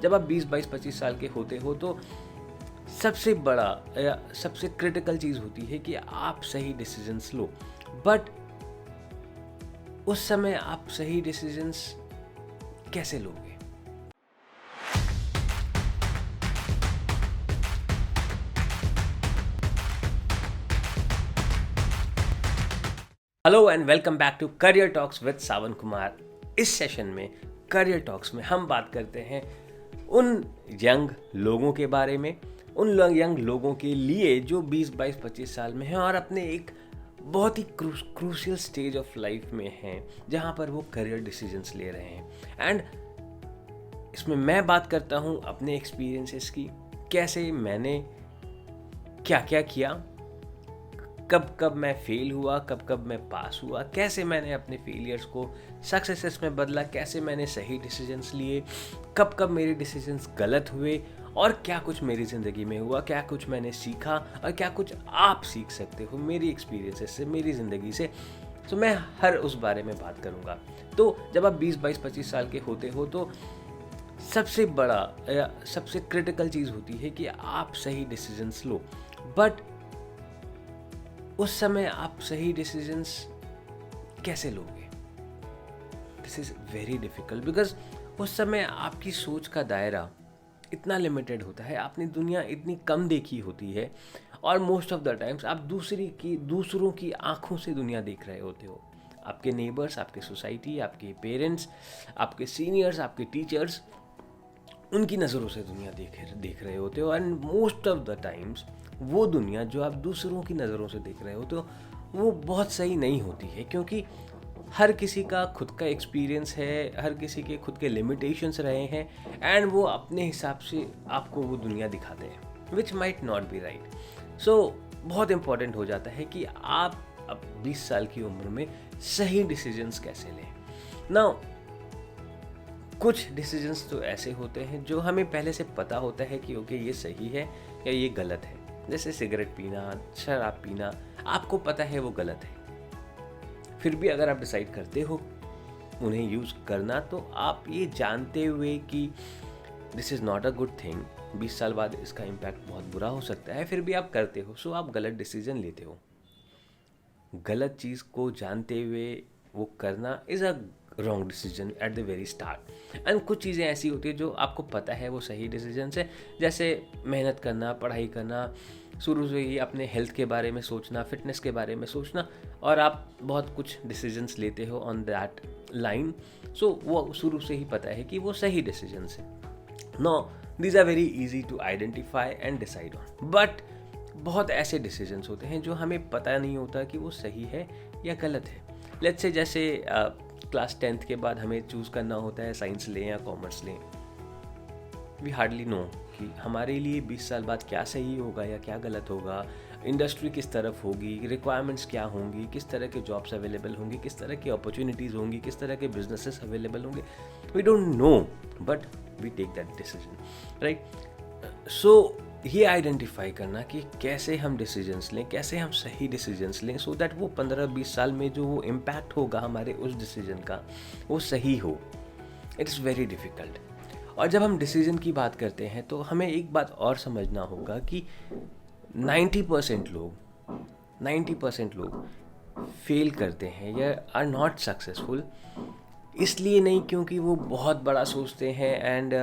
जब आप 20, 22, 25 साल के होते हो तो सबसे बड़ा या सबसे क्रिटिकल चीज़ होती है कि आप सही डिसीजंस लो। बट उस समय आप सही डिसीजंस कैसे लोगे? Hello and welcome back to career talks with Sawan Kumar. इस सेशन में करियर टॉक्स में हम बात करते हैं उन यंग लोगों के बारे में, उन यंग लोगों के लिए जो 20, 22, 25 साल में हैं और अपने एक बहुत ही क्रूशियल स्टेज ऑफ लाइफ में हैं जहां पर वो करियर डिसीजंस ले रहे हैं। एंड इसमें मैं बात करता हूं अपने एक्सपीरियंसेस की, कैसे मैंने क्या क्या किया, कब कब मैं फेल हुआ, कब कब मैं पास हुआ, कैसे मैंने अपने फेलियर्स को सक्सेसेस में बदला, कैसे मैंने सही डिसीजंस लिए, कब कब मेरे डिसीजंस गलत हुए और क्या कुछ मेरी ज़िंदगी में हुआ, क्या कुछ मैंने सीखा और क्या कुछ आप सीख सकते हो मेरी एक्सपीरियंसेस से, मेरी ज़िंदगी से। तो मैं हर उस बारे में बात करूँगा। तो जब आप 20, 22, 25 साल के होते हो तो सबसे बड़ा या सबसे क्रिटिकल चीज़ होती है कि आप सही डिसीजंस लो। बट उस समय आप सही डिसीजंस कैसे लोगे? This is very difficult because उस समय आपकी सोच का दायरा इतना लिमिटेड होता है, आपने दुनिया इतनी कम देखी होती है और मोस्ट ऑफ द टाइम्स आप दूसरों की आंखों से दुनिया देख रहे होते हो। आपके नेबर्स, आपके सोसाइटी, आपके पेरेंट्स, आपके सीनियर्स, आपके टीचर्स, उनकी नज़रों से दुनिया देख रहे होते हो। And most of the times वो दुनिया जो आप दूसरों की नज़रों से देख रहे होते हो वो बहुत सही नहीं होती है, क्योंकि हर किसी का खुद का एक्सपीरियंस है, हर किसी के खुद के लिमिटेशंस रहे हैं एंड वो अपने हिसाब से आपको वो दुनिया दिखाते हैं, which might not be right. So बहुत इंपॉर्टेंट हो जाता है कि आप अब 20 साल की उम्र में सही डिसीजंस कैसे लें। नाउ कुछ डिसीजंस तो ऐसे होते हैं जो हमें पहले से पता होता है कि ओके ये सही है या ये गलत है। जैसे सिगरेट पीना, शराब पीना, आपको पता है वो गलत है, फिर भी अगर आप डिसाइड करते हो उन्हें यूज़ करना तो आप ये जानते हुए कि this is not a good thing, 20 साल बाद इसका इम्पैक्ट बहुत बुरा हो सकता है, फिर भी आप करते हो। सो आप गलत डिसीजन लेते हो। गलत चीज़ को जानते हुए वो करना is a wrong decision at the very start. And कुछ चीज़ें ऐसी होती है जो आपको पता है वो सही डिसीजन है, जैसे मेहनत करना, पढ़ाई करना, शुरू से ही अपने हेल्थ के बारे में सोचना, फिटनेस के बारे में सोचना, और आप बहुत कुछ डिसीजंस लेते हो ऑन दैट लाइन। सो वो शुरू से ही पता है कि वो सही डिसीजंस है। No, these are very easy to identify and decide on. But बहुत ऐसे डिसीजंस होते हैं जो हमें पता नहीं होता कि वो सही है या गलत है। लेट्स से जैसे क्लास 10th के बाद हमें चूज़ करना होता है साइंस लें या कॉमर्स लें। वी हार्डली नो कि हमारे लिए 20 साल बाद क्या सही होगा या क्या गलत होगा, इंडस्ट्री किस तरफ होगी, रिक्वायरमेंट्स क्या होंगी, किस तरह के जॉब्स अवेलेबल होंगी, किस तरह की अपॉर्चुनिटीज़ होंगी, किस तरह के बिजनेसेस अवेलेबल होंगे। We don't know but we take that decision, right. So ये आइडेंटिफाई करना कि कैसे हम डिसीजंस लें, कैसे हम सही डिसीजंस लें, सो दैट वो 15-20 साल में जो वो इम्पैक्ट होगा हमारे उस डिसीजन का वो सही हो, इट इज़ वेरी डिफ़िकल्ट। और जब हम डिसीजन की बात करते हैं तो हमें एक बात और समझना होगा कि 90% लोग फेल करते हैं या आर नॉट सक्सेसफुल, इसलिए नहीं क्योंकि वो बहुत बड़ा सोचते हैं एंड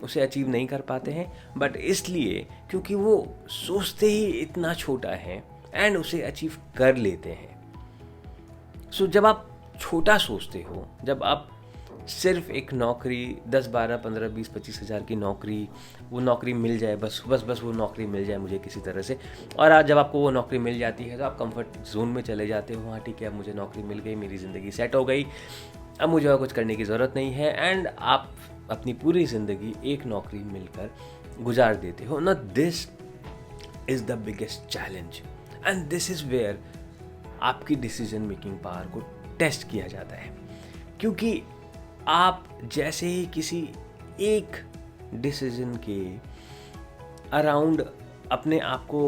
उसे अचीव नहीं कर पाते हैं, बट इसलिए क्योंकि वो सोचते ही इतना छोटा है एंड उसे अचीव कर लेते हैं। सो जब आप छोटा सोचते हो, जब आप सिर्फ एक नौकरी 10, 12, 15, 20, 25 हज़ार की नौकरी, वो नौकरी मिल जाए, बस वो नौकरी मिल जाए मुझे किसी तरह से, और आज जब आपको वो नौकरी मिल जाती है तो आप कंफर्ट जोन में चले जाते हो। हाँ ठीक है, अब मुझे नौकरी मिल गई, मेरी ज़िंदगी सेट हो गई, अब मुझे और कुछ करने की ज़रूरत नहीं है, एंड आप अपनी पूरी ज़िंदगी एक नौकरी मिलकर गुजार देते हो ना। This is the biggest challenge and this is where आपकी डिसीजन मेकिंग पावर को टेस्ट किया जाता है, क्योंकि आप जैसे ही किसी एक डिसीजन के अराउंड अपने आप को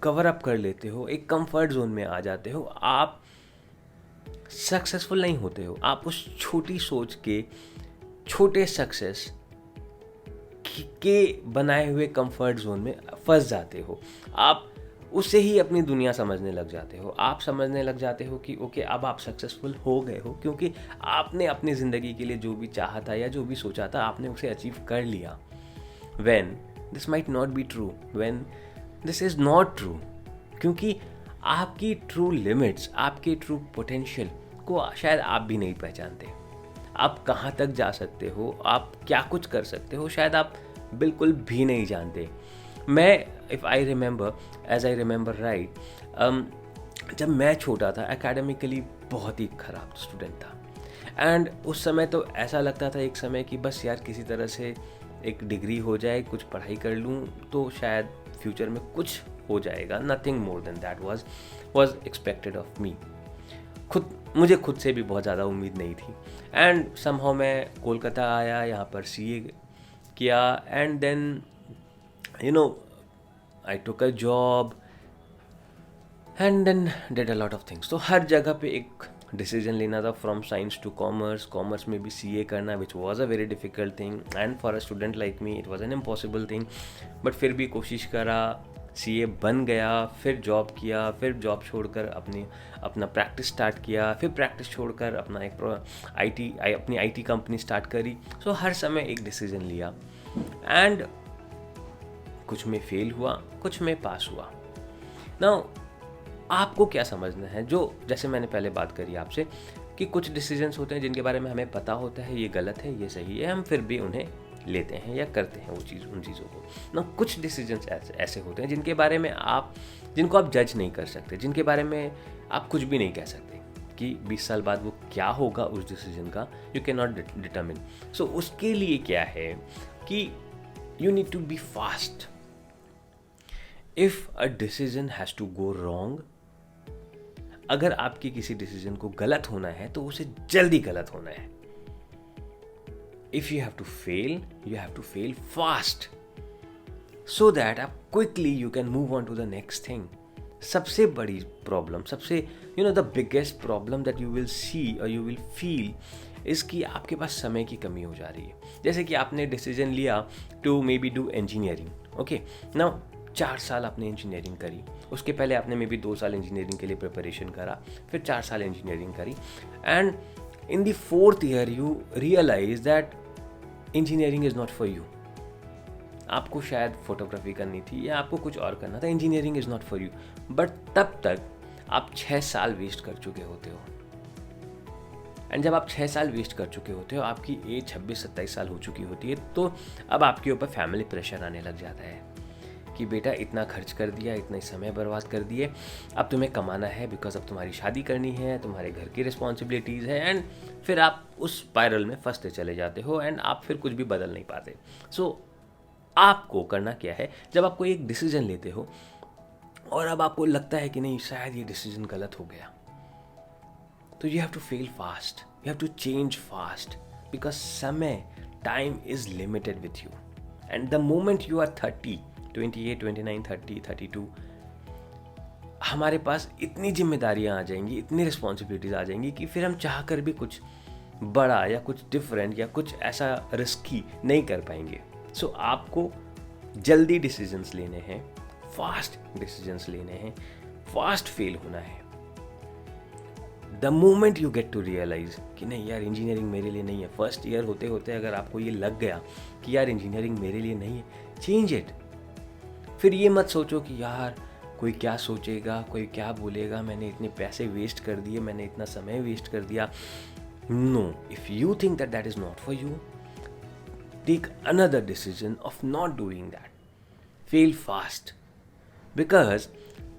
कवर अप कर लेते हो, एक कंफर्ट जोन में आ जाते हो, आप सक्सेसफुल नहीं होते हो। आप उस छोटी सोच के छोटे सक्सेस के बनाए हुए कंफर्ट जोन में फंस जाते हो। आप उससे ही अपनी दुनिया समझने लग जाते हो। आप समझने लग जाते हो कि ओके, अब आप सक्सेसफुल हो गए हो क्योंकि आपने अपनी ज़िंदगी के लिए जो भी चाहा था या जो भी सोचा था आपने उसे अचीव कर लिया। When this might not be true, when this is not true, क्योंकि आपकी ट्रू लिमिट्स, आपके ट्रू पोटेंशियल को शायद आप भी नहीं पहचानते। आप कहाँ तक जा सकते हो, आप क्या कुछ कर सकते हो, शायद आप बिल्कुल भी नहीं जानते। मैं if I remember, as I remember right, जब मैं छोटा था एकेडमिकली बहुत ही ख़राब स्टूडेंट था। एंड उस समय तो ऐसा लगता था एक समय कि बस यार किसी तरह से एक डिग्री हो जाए, कुछ पढ़ाई कर लूँ तो शायद फ्यूचर में कुछ हो जाएगा। Nothing more than that was expected of me. मुझे खुद से भी बहुत ज़्यादा उम्मीद नहीं थी। एंड समहाउ मैं कोलकाता आया, यहाँ पर सीए किया, and then I took a job and then did a lot of things. तो हर जगह पे एक डिसीजन लेना था, from science to commerce, commerce में भी सीए करना, which was a very difficult thing, and for a student like me it was an impossible thing. But फिर भी कोशिश करा, सीए बन गया, फिर जॉब किया, फिर जॉब छोड़कर अपना प्रैक्टिस स्टार्ट किया, फिर प्रैक्टिस छोड़कर अपना एक अपनी आईटी कंपनी स्टार्ट करी। सो हर समय एक डिसीजन लिया, एंड कुछ में फेल हुआ, कुछ में पास हुआ। नाउ आपको क्या समझना है, जो जैसे मैंने पहले बात करी आपसे कि कुछ डिसीजंस होते हैं जिनके बारे में हमें पता होता है ये गलत है, ये सही है, हम फिर भी उन्हें लेते हैं या करते हैं उन चीज़ों को ना। कुछ डिसीजंस ऐसे होते हैं जिनको आप जज नहीं कर सकते, जिनके बारे में आप कुछ भी नहीं कह सकते कि 20 साल बाद वो क्या होगा उस डिसीजन का, you can not determine. So उसके लिए क्या है कि you need to be fast. If a decision has to go wrong, अगर आपकी किसी डिसीजन को गलत होना है तो उसे जल्दी गलत होना है। If you have to fail fast, so that आप quickly you can move on to the next thing. सबसे बड़ी प्रॉब्लम, सबसे the biggest problem that you will see और यू विल फील इज़ कि आपके पास समय की कमी हो जा रही है। जैसे कि आपने डिसीजन लिया to may be do engineering, okay, now 4 साल आपने इंजीनियरिंग करी, उसके पहले आपने मे बी 2 साल इंजीनियरिंग के लिए प्रिपरेशन करा, फिर 4 साल इंजीनियरिंग करी, and in the 4th year you realise that engineering is not for you. आपको शायद फोटोग्राफी करनी थी या आपको कुछ और करना था, engineering is not for you. But तब तक आप 6 साल वेस्ट कर चुके होते हो, एंड जब आप 6 साल वेस्ट कर चुके होते हो, आपकी एज 26-27 साल हो चुकी होती है, तो अब आपके ऊपर फैमिली प्रेशर आने लग जाता है कि बेटा इतना खर्च कर दिया, इतना समय बर्बाद कर दिए, अब तुम्हें कमाना है, बिकॉज अब तुम्हारी शादी करनी है, तुम्हारे घर की रिस्पॉन्सिबिलिटीज़ है, एंड फिर आप उस स्पायरल में फंसते चले जाते हो, एंड आप फिर कुछ भी बदल नहीं पाते। सो आपको करना क्या है, जब आपको एक डिसीजन लेते हो और अब आपको लगता है कि नहीं शायद ये डिसीजन गलत हो गया, तो you have to fail fast, you have to change fast, because समय, time is limited with you, and the moment you are 30, 28, 29, 30, 32, हमारे पास इतनी जिम्मेदारियां आ जाएंगी, इतनी रिस्पॉन्सिबिलिटीज आ जाएंगी कि फिर हम चाह कर भी कुछ बड़ा या कुछ डिफरेंट या कुछ ऐसा रिस्की नहीं कर पाएंगे। सो आपको जल्दी डिसीजंस लेने हैं, फास्ट डिसीजंस लेने हैं, फास्ट फेल होना है। The moment you get to realise कि नहीं यार इंजीनियरिंग मेरे लिए नहीं है, फर्स्ट ईयर होते होते अगर आपको ये लग गया कि यार इंजीनियरिंग मेरे लिए नहीं है, चेंज इट। फिर ये मत सोचो कि यार कोई क्या सोचेगा, कोई क्या बोलेगा, मैंने इतने पैसे वेस्ट कर दिए, मैंने इतना समय वेस्ट कर दिया। No, if you think that that is not for you, take another decision of not doing that, fail fast. Because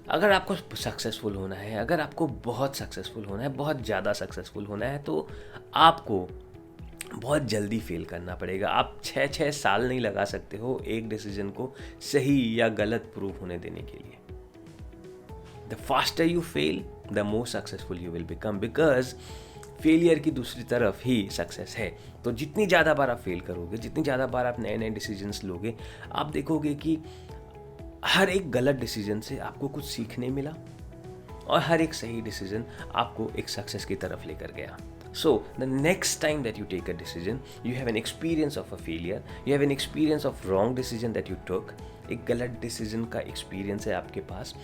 अगर आपको सक्सेसफुल होना है, अगर आपको बहुत सक्सेसफुल होना है, बहुत ज़्यादा सक्सेसफुल होना है, तो आपको बहुत जल्दी फेल करना पड़ेगा। आप 6 साल नहीं लगा सकते हो एक डिसीजन को सही या गलत प्रूव होने देने के लिए। The faster you fail, the more successful you will become, because failure की दूसरी तरफ ही सक्सेस है। तो जितनी ज़्यादा बार आप फेल करोगे, जितनी ज़्यादा बार आप नए नए डिसीजंस लोगे, आप देखोगे कि हर एक गलत डिसीजन से आपको कुछ सीखने मिला और हर एक सही डिसीजन आपको एक सक्सेस की तरफ लेकर गया। So the next time that you take a decision, you have an experience of a failure, you have an experience of wrong decision that you took. एक गलत डिसीजन का एक्सपीरियंस है आपके पास,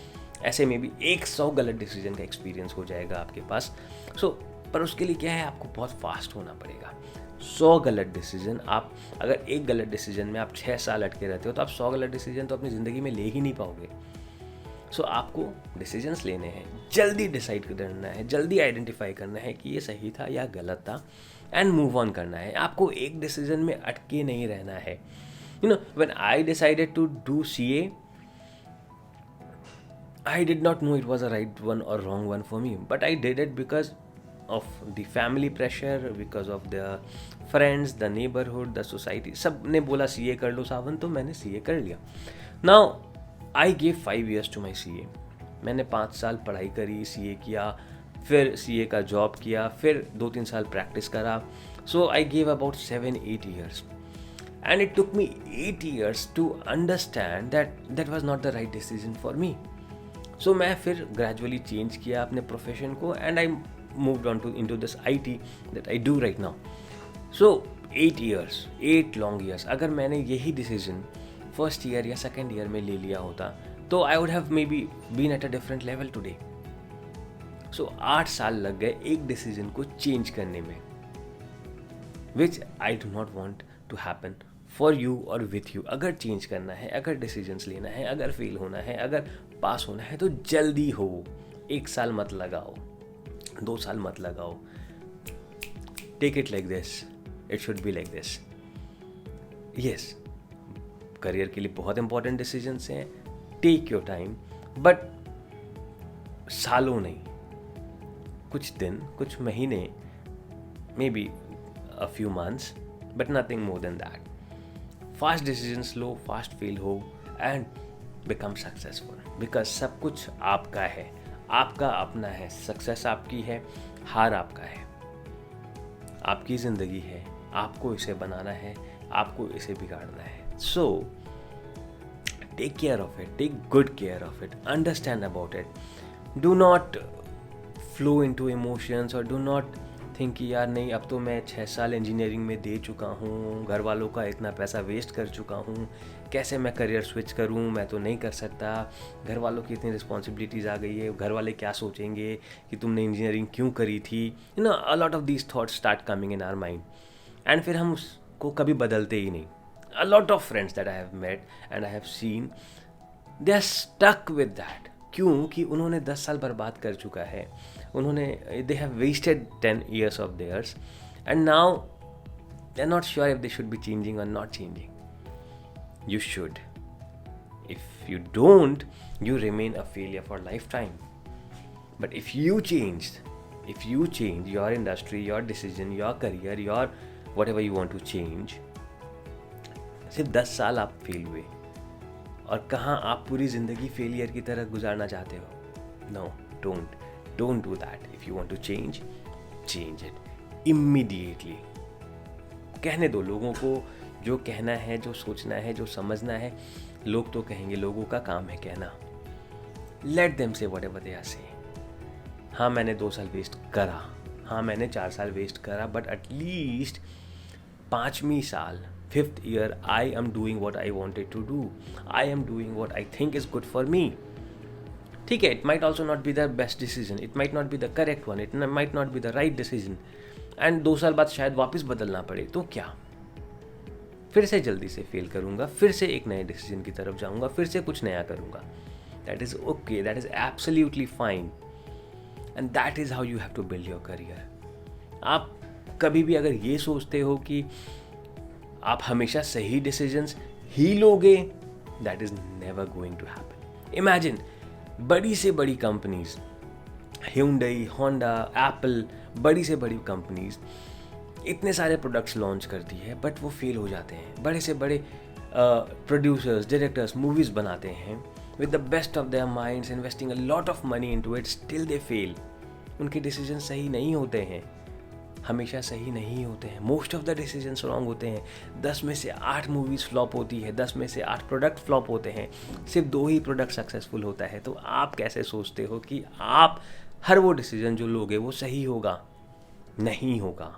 ऐसे में भी 100 गलत डिसीजन का एक्सपीरियंस हो जाएगा आपके पास. पर उसके लिए क्या है, आपको बहुत फास्ट होना पड़ेगा. 100 गलत डिसीजन, आप अगर एक गलत डिसीजन में आप 6 साल अटके रहते हो तो आप 100 गलत डिसीजन तो अपनी ज़िंदगी में ले ही नहीं पाओगे. आपको डिसीजंस लेने हैं, जल्दी डिसाइड करना है, जल्दी आइडेंटिफाई करना है कि ये सही था या गलत था, एंड मूव ऑन करना है. आपको एक डिसीजन में अटके नहीं रहना है. When I decided to do CA, I did not know it was a right one or wrong one for me, but I did it because of the family pressure, because of the friends, the neighborhood, the society. सब ने बोला CA कर लो सावन, तो मैंने CA कर लिया. Now I gave 5 years to my CA. मैंने 5 साल पढ़ाई करी, CA किया, फिर CA का जॉब किया, फिर 2-3 साल प्रैक्टिस करा. So I gave about 7-8 years. And it took me 8 years to understand that that was not the right decision for me. So मैं फिर ग्रेजुअली चेंज किया अपने प्रोफेशन को, and I moved on into this IT that I do right now. So 8 long years. अगर मैंने यही decision first year या second year में ले लिया होता तो I would have maybe been at a different level today. So 8 साल लग गए एक डिसीजन को चेंज करने में, which I do not want to happen for you और विथ यू. अगर चेंज करना है, अगर डिसीजंस लेना है, अगर फेल होना है, अगर पास होना है, तो जल्दी हो. 1 साल मत लगाओ, 2 साल मत लगाओ. Take it like this, it should be like this. Yes, career के लिए बहुत इंपॉर्टेंट डिसीजंस हैं. टेक योर टाइम, बट सालों नहीं, कुछ दिन, कुछ महीने, may be a few months, but nothing more than that. Fast decisions लो, फास्ट फेल हो, एंड बिकम सक्सेसफुल. बिकॉज सब कुछ आपका है, आपका अपना है. सक्सेस आपकी है, हार आपका है, आपकी ज़िंदगी है. आपको इसे बनाना है, आपको इसे बिगाड़ना है. So take care of it, take good care of it, understand about it. Do not flow into emotions, और डू नॉट थिंक कि यार नहीं, अब तो मैं 6 साल इंजीनियरिंग में दे चुका हूँ, घर वालों का इतना पैसा वेस्ट कर चुका हूँ, कैसे मैं करियर स्विच करूँ, मैं तो नहीं कर सकता, घर वालों की इतनी रिस्पॉन्सिबिलिटीज़ आ गई है, घर वाले क्या सोचेंगे कि तुमने इंजीनियरिंग क्यों करी थी. A lot of these thoughts start coming in our mind, and फिर हम उसको कभी बदलते ही नहीं. A lot of friends that I have met and I have seen, they are stuck with that. क्यों? कि उन्होंने 10 साल बर्बाद कर चुका है, उन्होंने they have wasted 10 years of theirs, and now they are not sure if they should be changing or not changing. You should. If you don't, you remain a failure for lifetime. But if you change your industry, your decision, your career, your whatever you want to change, सिर्फ 10 साल आप fail हुए, और कहाँ आप पूरी ज़िंदगी failure की तरह गुजारना चाहते हो? No, don't do that. If you want to change it immediately. कहने दो लोगों को जो कहना है, जो सोचना है, जो समझना है. लोग तो कहेंगे, लोगों का काम है कहना. Let them say whatever they are saying. हाँ, मैंने 2 साल वेस्ट करा, हाँ मैंने 4 साल वेस्ट करा, बट एटलीस्ट 5वीं साल, 5th year, I am doing what I wanted to do. I am doing what I think is good for me. ठीक है, it might also not be the best decision, it might not be the correct one, it might not be the right decision, and 2 साल बाद शायद वापस बदलना पड़े, तो क्या? फिर से जल्दी से फेल करूँगा, फिर से एक नए डिसीजन की तरफ जाऊँगा, फिर से कुछ नया करूँगा. That is okay, that is absolutely fine, and that is how you have to build your career. आप कभी भी अगर ये सोचते हो कि आप हमेशा सही डिसीजंस ही लोगे, that is never going to happen. Imagine बड़ी से बड़ी कंपनीज, Hyundai, होंडा, एप्पल, बड़ी से बड़ी कंपनीज इतने सारे प्रोडक्ट्स लॉन्च करती है, बट वो फेल हो जाते हैं. बड़े से बड़े प्रोड्यूसर्स, डायरेक्टर्स मूवीज़ बनाते हैं with the best of their minds, investing a lot of money into it, still they fail. उनके डिसीजन सही नहीं होते हैं, हमेशा सही नहीं होते हैं. Most of the decisions wrong होते हैं. 10 में से 8 मूवीज़ फ्लॉप होती है, 10 में से 8 प्रोडक्ट फ्लॉप होते हैं, सिर्फ 2 ही प्रोडक्ट सक्सेसफुल होता है. तो आप कैसे सोचते हो कि आप हर वो डिसीजन जो लोगे वो सही होगा? नहीं होगा,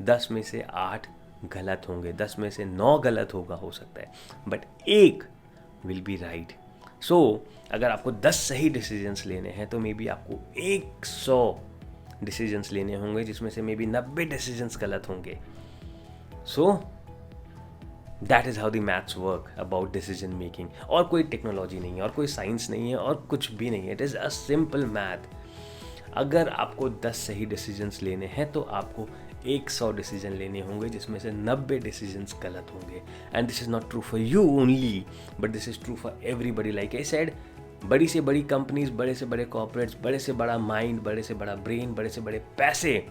10 में से 8 गलत होंगे, 10 में से 9 गलत होगा हो सकता है, बट एक विल बी राइट। सो अगर आपको 10 सही डिसीजंस लेने हैं तो मे बी आपको 100 डिसीजंस लेने होंगे जिसमें से मे बी 90 डिसीजंस गलत होंगे। So that is how the maths work about decision making. और कोई टेक्नोलॉजी नहीं है और कोई साइंस नहीं है और कुछ भी नहीं है, it is a simple math. अगर आपको 10 सही डिसीजंस लेने हैं तो आपको 100 डिसीजन लेने होंगे जिसमें से 90 डिसीजंस गलत होंगे। And this is not true for you only, but this is true for everybody. Like I said, बड़ी से बड़ी कंपनीज, बड़े से बड़े कॉर्पोरेट्स, बड़े से बड़ा माइंड, बड़े से बड़ा ब्रेन, बड़े से बड़े पैसे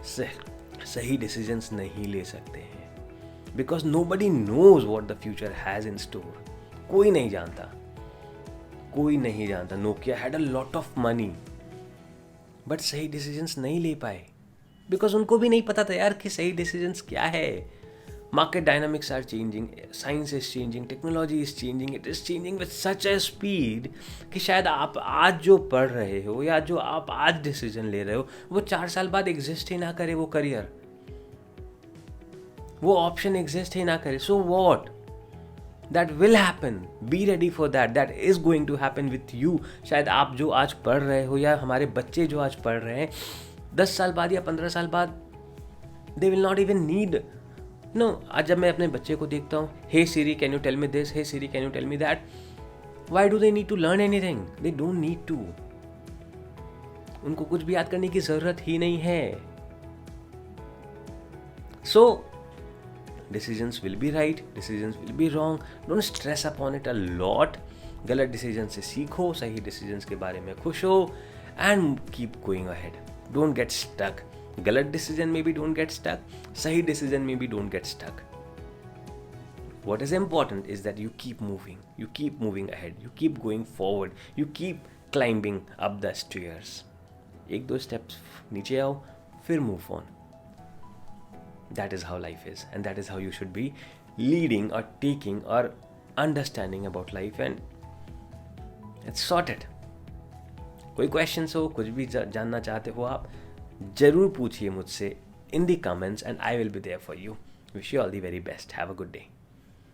सही डिसीजंस नहीं ले सकते हैं, because nobody knows what the future has in store. कोई नहीं जानता, कोई नहीं जानता। Nokia had a lot of money but सही डिसीजंस नहीं ले पाए बिकॉज उनको भी नहीं पता था यार कि सही डिसीजंस क्या है। Market dynamics are changing, science is changing, technology is changing, it is changing with such a speed कि शायद आप आज जो पढ़ रहे हो या जो आप आज डिसीजन ले रहे हो वो 4 साल बाद एग्जिस्ट ही ना करे, वो करियर, वो ऑप्शन एग्जिस्ट ही ना करे। So what, that will happen, be ready for that, that is going to happen with you. शायद आप जो आज पढ़ रहे हो या हमारे बच्चे जो आज पढ़ रहे हैं 10 साल बाद या 15 साल बाद they will not even need know. आज जब मैं अपने बच्चे को देखता हूँ, hey Siri can you tell me this, hey Siri can you tell me that, why do they need to learn anything? They don't need to. उनको कुछ भी याद करने की जरूरत ही नहीं है। सो decisions will be right, decisions will be wrong, don't stress upon it a lot। गलत डिसीजन से सीखो, सही डिसीजंस के बारे में खुश हो and keep going ahead, don't get stuck। गलत डिसीजन में भी don't get stuck, सही डिसीजन में भी don't get stuck। What is important is that you keep moving ahead, you keep going forward, you keep climbing up the stairs। 1-2 steps नीचे आओ, फिर move on। That is how life is, and that is how you should be leading or taking or understanding about life, and it's sorted। कोई questions हो, कुछ भी जानना चाहते हो आप, जरूर पूछिए मुझसे in the comments and I will be there for you। Wish you all the very best। Have a good day।